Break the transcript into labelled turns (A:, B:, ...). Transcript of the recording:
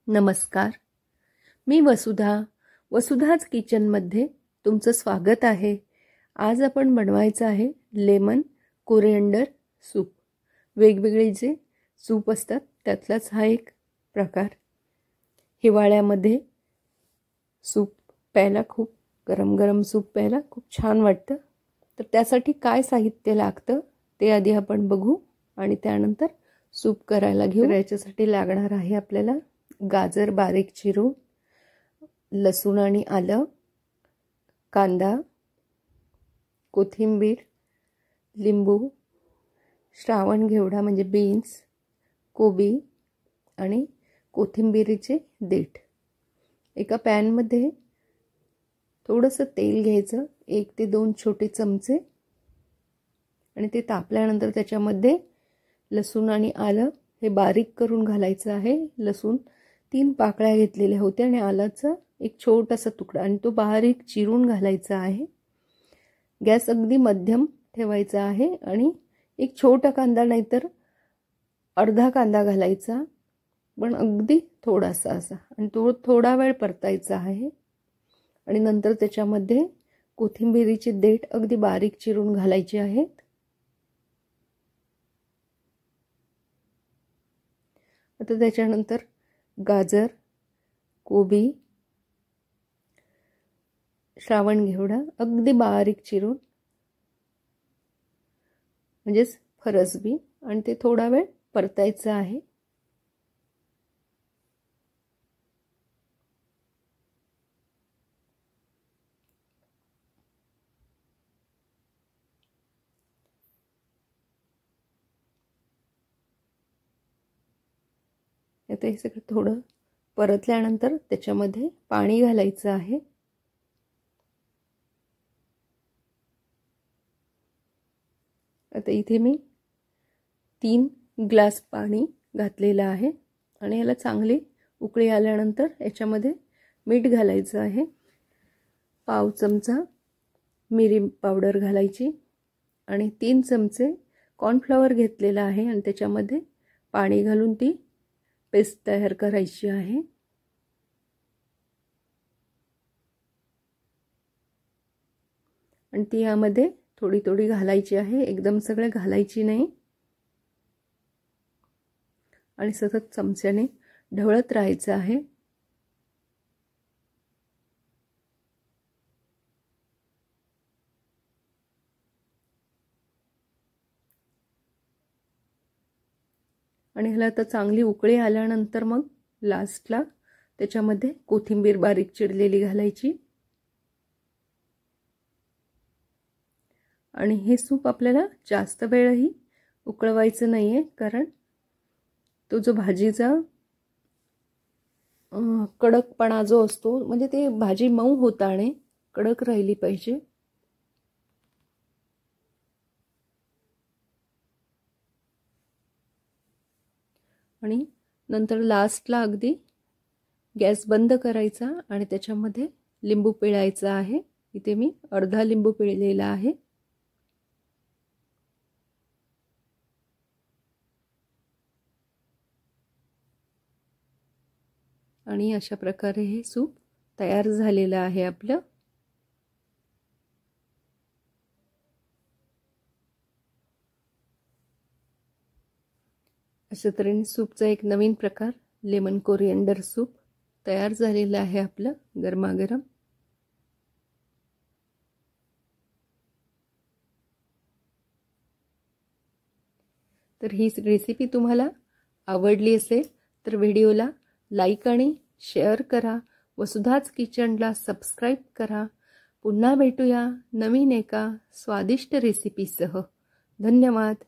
A: नमस्कार, मी वसुधाच किचनमध्ये तुमचं स्वागत आहे। आज आपण बनवायचं आहे लेमन कोरिएंडर सूप। वेगवेगळे जे सूप असतात त्यातलाच हा एक प्रकार। हिवाळ्यामध्ये सूप प्यायला खूप गरम सूप प्यायला खूप छान वाटतं। तर त्यासाठी काय साहित्य लागतं ते आधी आपण बघू आणि त्यानंतर सूप करायला घेऊ। याच्यासाठी लागणार आहे आपल्याला गाजर बारीक चिरून, लसूण आणि आलं, कांदा, कोथिंबीर, लिंबू, श्रावण घेवडा म्हणजे बीन्स, कोबी आणि कोथिंबीरीचे देठ। एका पॅन मध्ये थोडंसं तेल घ्यायचं, 1 ते 2 छोटे चमचे, आणि ते तापल्यानंतर त्याच्यामध्ये लसूण आणि आलं हे बारीक करून घालायचं आहे। लसूण 3 पाकळ्या घेतलेल्या होत्या आणि आलाचा एक छोटासा तुकडा, आणि तो बारीक चिरून घालायचा आहे। गॅस अगदी मध्यम ठेवायचा आहे आणि एक छोटा कांदा नाहीतर अर्धा कांदा घालायचा, पण अगदी थोडासा असा, आणि तो थोडा वेळ परतायचा आहे। आणि नंतर त्याच्यामध्ये कोथिंबीरीचे देठ अगदी बारीक चिरून घालायचे आहेत। आता त्याच्यानंतर गाजर, कोबी, श्रावण घेवडा अगदी बारीक चिरून म्हणजेच फरसबी, आणि ते थोडा वेळ परतायचं आहे। आता हे सगळं थोडं परतल्यानंतर त्याच्यामध्ये पाणी घालायचं आहे। आता इथे मी 3 ग्लास पाणी घातलेलं आहे आणि याला चांगली उकळी आल्यानंतर याच्यामध्ये मीठ घालायचं आहे। पाव चमचा मिरी पावडर घालायची आणि 3 चमचे कॉर्नफ्लॉवर घेतलेला आहे आणि त्याच्यामध्ये पाणी घालून ती पेस्ट तयार करायची आहे। आणि ती यामध्ये थोडी थोडी घालायची आहे, एकदम सगळे घालायची नाही, आणि सतत चमच्याने ढवळत राहायचं आहे। आणि ह्याला आता चांगली उकळी आल्यानंतर मग लास्टला त्याच्यामध्ये कोथिंबीर बारीक चिरलेली घालायची। आणि हे सूप आपल्याला जास्त वेळही उकळवायचं नाहीये, कारण तो जो भाजीचा कडकपणा जो असतो, म्हणजे ते भाजी मऊ होताने कडक राहिली पाहिजे। आणि नंतर लास्टला अगदी गॅस बंद करायचा आणि त्याच्यामध्ये लिंबू पिळायचा आहे। इथे मी अर्धा लिंबू पिळलेला आहे। आणि अशा प्रकारे हे सूप तयार झालेलं आहे आपलं। अशा तऱ्हेने सूपचा एक नवीन प्रकार लेमन कोरिएंडर सूप तयार झालेलं आहे आपलं गरमागरम। तर ही रेसिपी तुम्हाला आवडली असेल तर व्हिडिओला लाईक आणि शेअर करा। वसुधाच किचनला सबस्क्राइब करा। पुन्हा भेटूया नवीन एका स्वादिष्ट रेसिपीसह। धन्यवाद।